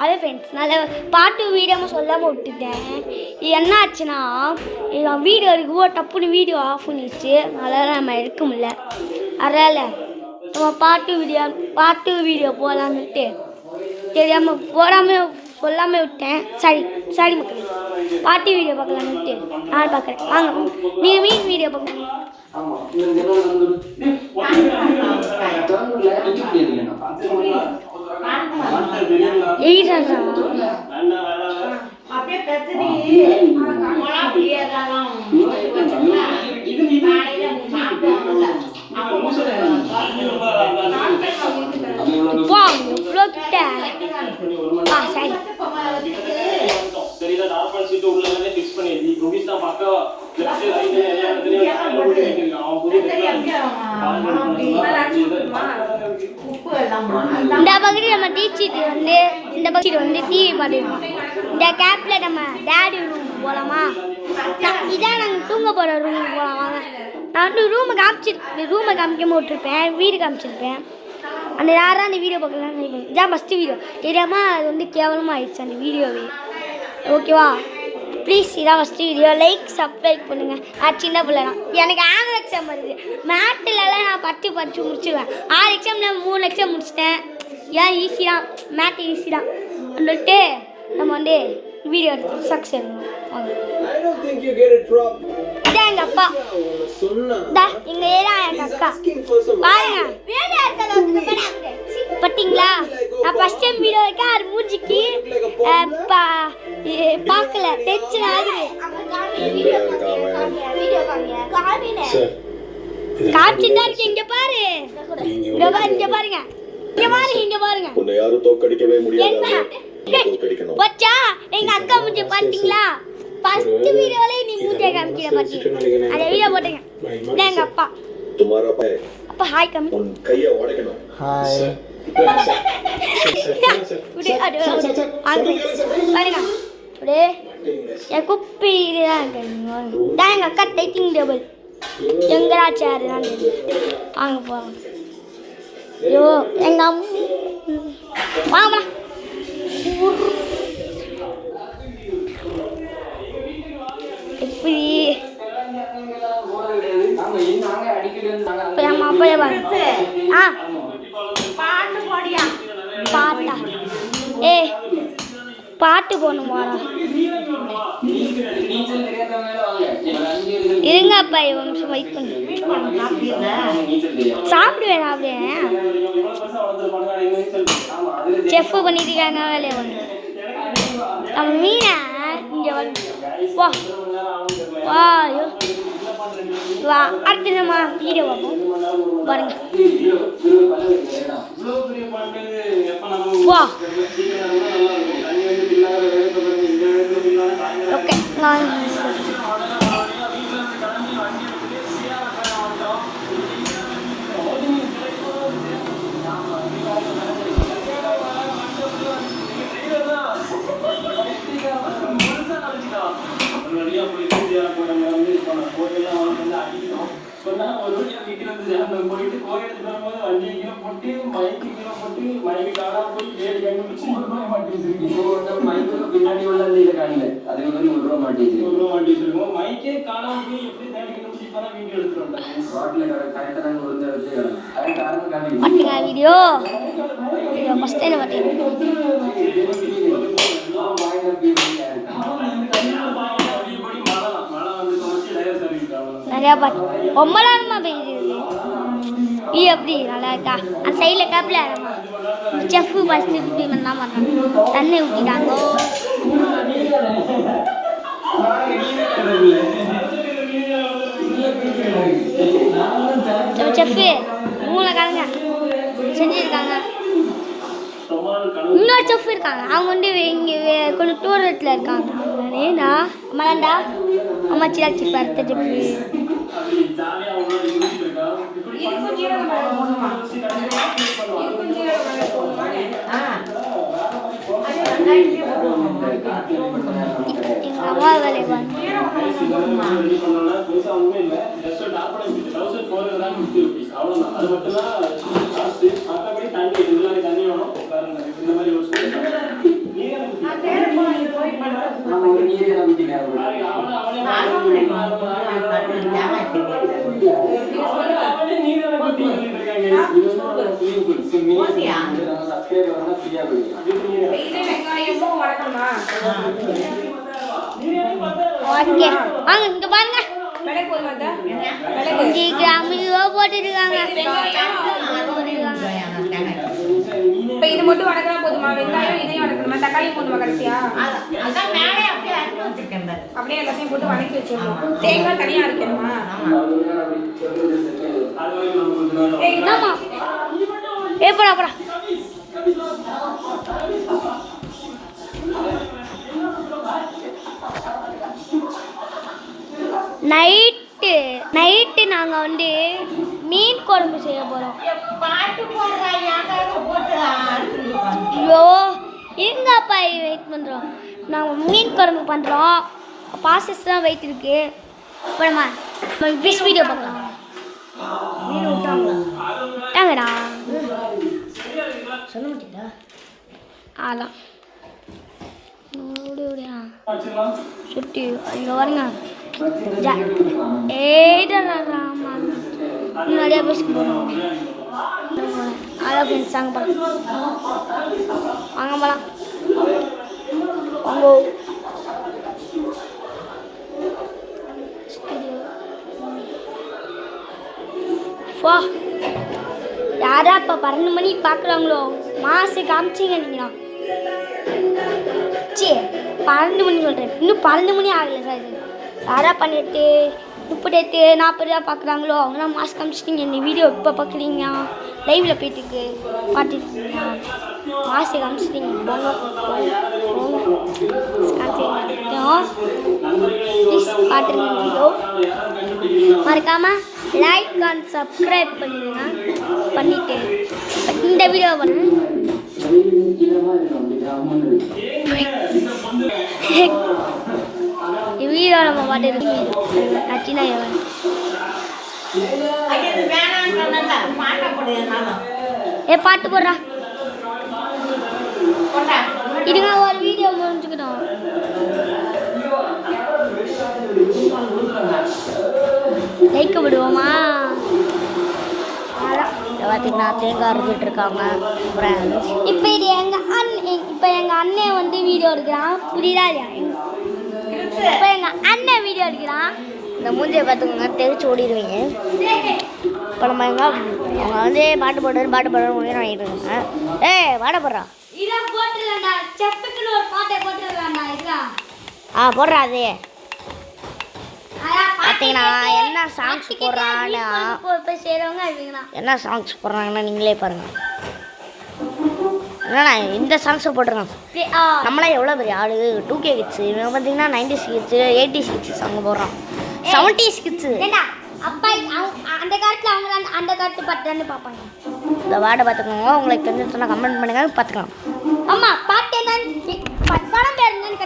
அதே ஃப்ரெண்ட்ஸ் நல்ல பாட்டு வீடியோவும் சொல்லாமல் விட்டுட்டேன். இது என்ன ஆச்சுன்னா வீடியோ இருக்குவோ டப்புன்னு வீடியோ ஆஃப் பண்ணிடுச்சு. அதனால் நம்ம எடுக்க முடியல. அதனால் நம்ம பாட்டு வீடியோ போகலான்னுட்டு தெரியாமல் சொல்லாமல் விட்டேன். சரி மக்கள், பாட்டு வீடியோ பார்க்கலான்னுட்டு நான் பார்க்குறேன். வாங்க நீங்கள் மீன் வீடியோ பார்க்குறேன். இந்த பகுதி நம்ம டீச்சர் வந்து இந்த பகுதி வந்து டிவி பார்த்துருக்கோம். இந்த கேப்பில் நம்ம டேடி ரூம் போகலாமா? இதான் நாங்கள் தூங்க போகிற ரூமுக்கு போகலாம். வாங்க, நான் வந்து ரூமை காமிக்காம விட்டுருப்பேன், வீடு காமிச்சிருப்பேன். அந்த யாரும் அந்த வீடியோ பார்க்கலாம். இதான் ஃபஸ்ட்டு வீடியோ தெரியாமல் அது வந்து கேவலமாக ஆயிடுச்சு அந்த வீடியோவே. ஓகேவா? ப்ளீஸ் இதான் ஃபஸ்ட்டு வீடியோ. லைக் சப்ஸ்கிரைப் பண்ணுங்கள். நான் சின்ன பிள்ளை தான். எனக்கு 6 எக்ஸாம் வருது. மேட்டிலலாம் நான் படித்து முடிச்சுடுவேன். 6 எக்ஸாமில் 3 எக்ஸாம் முடிச்சிட்டேன். ஏன் ஈஸி தான், மேட்டு ஈஸி தான் வந்துட்டு நம்ம வந்து வீடியோ எடுத்து சக்ஸஸ் எடுக்கணும். இதான் எங்கள் அப்பா, எங்கள் ஏதா எங்கள் அக்கா பாருங்க. பார்த்தீங்களா? நான் ஃபஸ்ட் டைம் வீடியோ வைக்க அது மூஞ்சிக்கு பார்க்கல, டென்ஷன் ஆகுது. காமிச்சுட்டு தான் இருக்கு. இங்க பாரு, இங்க பாருங்க, இங்க பாருங்க. பச்சா எங்க அக்கா மூஞ்சி பாத்தீங்களா? ஃபர்ஸ்ட் வீடியோல நீ மூஞ்சிய காமிக்கிற பாத்தீங்க. அந்த வீடியோ போடுங்க. இதான் எங்க அப்பா. அப்பா ஹாய் காமி. உன் கையை உடைக்கணும். ஹாய். என் குப்பி தான் எங்க அக்கா டைட்டிங் டேபிள் எங்கடா சேரு தான் வாங்க போறோம். ஐயோ எங்க வாங்கலாம். எப்படி பாட்டா பாட்டு போகணுமாடா? இருங்க அப்பா, ஒரு நிமிஷம் வெயிட் பண்ணு. சாப்பிடுவேன். செஃப் பண்ணிட்டு இருக்காங்க வேலையை வந்து. நம்ம மீனை இங்கே வந்து வா அடுத்து நம்ம வீடியோ பார்ப்போம். பாருங்க வா. ஓகே பின்னாடி உள்ள காணல. அது ஒரு மாட்டிருக்கோம். மைக்கே காணாம போய் எப்படி தேடி கண்டுபிடிச்சு வீடியோ எடுத்துறோம். ரோட்ல கரெக்ட்டா நாங்க ஒரு இடத்துல இருக்கோம். அது காரணம் காணி. பாத்தீங்க வீடியோ ஃபர்ஸ்ட் டைம் பாத்தீங்க. நிறையா பாட்டு ரொம்ப நேரமா பெய்யுது. இது எப்படி நல்லா இருக்கா? அந்த சைடில் கேப்பில் செஃப் ஃபஸ்ட்டு ட்ரீட்மெண்ட் தான் பண்ணுறாங்க. தண்ணி ஊற்றிட்டாங்க. செஃப்பு மூளை கலங்க செஞ்சுருக்காங்க. இன்னொரு செஃப் இருக்காங்க. அவங்க வந்து இங்கே கொஞ்சம் டூரில் இருக்காங்க. ஏன்னா மலண்டா அம்மாச்சி செஃப் அடுத்த செஃப்பு. எங்கள் அம்மா வேலைக்கு வந்து நீரே என்ன குத்திங்க ஓகே வாங்க இங்க பாருங்க 5 கிராம் ரூபா போட்டுருக்காங்க. இப்போ இது மட்டும் வதக்கினா போதுமா? வெங்காயம் இதையும் வதக்கணுமா? தக்காளி போதுமா கடைசியா? அப்படியே எல்லாத்தையும் போட்டு வதக்கி வச்சிடணும். தேங்காய் தனியாக அரைக்கணுமா? என்னம்மா போடா போடா. நைட்டு நாங்கள் வந்து மீன் குழம்பு செய்ய போகிறோம். ஐயோ இருங்கப்பா வெயிட் பண்ணுறோம். நாங்கள் மீன் குழம்பு பண்ணுறோம். ப்ராசஸ் தான் வெயிட் இருக்கு. இப்போ நம்ம ஃபிஷ் வீடியோ பார்க்கலாம். மீன் விட்டாங்கடா சொல்ல மாட்டீங்களா? அதான் சுட்டி இங்கே வருங்க. நிறையா பேசிட்டு போகிறோம். அதான் ஃப்ரெண்ட்ஸ் அங்கே போகலாம். வாங்க போகலாம். வாங்கோ வா. யாரா இப்போ 12 மணி பார்க்குறாங்களோ மாசு காமிச்சிங்க நீங்கள். சரி 12 மணி சொல்கிறேன். இன்னும் 12 மணி ஆகலை சார். இது யாரா 18 38 40 தான் பார்க்குறாங்களோ அவங்களாம் மாஸ்க் காமிச்சிட்டிங்க. இந்த வீடியோ இப்போ பார்க்குறீங்க லைவில் போயிட்டுருக்கு பார்த்துருக்கீங்க. மாஸ்க் காமிச்சிட்டிங்க. போங்க ப்ளீஸ் பார்த்துருங்க வீடியோ. மறக்காமல் லைக் அண்ட் சப்ஸ்கிரைப் பண்ணிடுங்க. பண்ணிவிட்டு இந்த வீடியோ பண்ணு. வீடியோ நம்ம பாட்டு நச்சினா பாட்டு போடுறா. இதுங்க ஒரு வீடியோ முடிஞ்சுக்கிட்டோம். லைக் விடுவோமா? பார்த்தீங்கன்னா தேங்காய் அரைச்சிட்டு இருக்காங்க. இப்போ இது எங்கள் அண்ணன் வந்து வீடியோ எடுக்கிறான். புரியுதா இல்லையா? இப்போ எங்கள் அண்ணன் வீடியோ எடுக்கிறான். இந்த மூஞ்சியை பார்த்துக்கோங்க தெரிச்சு ஓடிடுவீங்க. இப்போ நம்ம அவங்க வந்து பாட்டு போடுறேன்னு முடிவு வாங்கிட்டு இருக்காங்க. பாட போடுறா. போடுறா. அது பார்த்தீங்கன்னா என்ன சாங்ஸ் போடுறாங்கன்னா என்ன சாங்ஸ் போடுறாங்கன்னா நீங்களே பாருங்கள். என்னண்ணா இந்த சாங்ஸை போட்டுருக்கான். நம்மளாம் எவ்வளோ பெரிய ஆளு. 2K kids. இவங்க பார்த்தீங்கன்னா 90s kids 80s kids song போடுறான். 70s kids. அப்பா அந்த காலத்தில் அவங்க அந்த காலத்து பாட்டுன்னு பார்ப்பாங்க. இந்த வார்டை பார்த்துக்கோங்க. உங்களுக்கு தெரிஞ்சுன்னா கமெண்ட் பண்ணுங்க பார்த்துக்கலாம். ஆமாம் பாட்டு என்னன்னு படம் பேர் என்னன்னு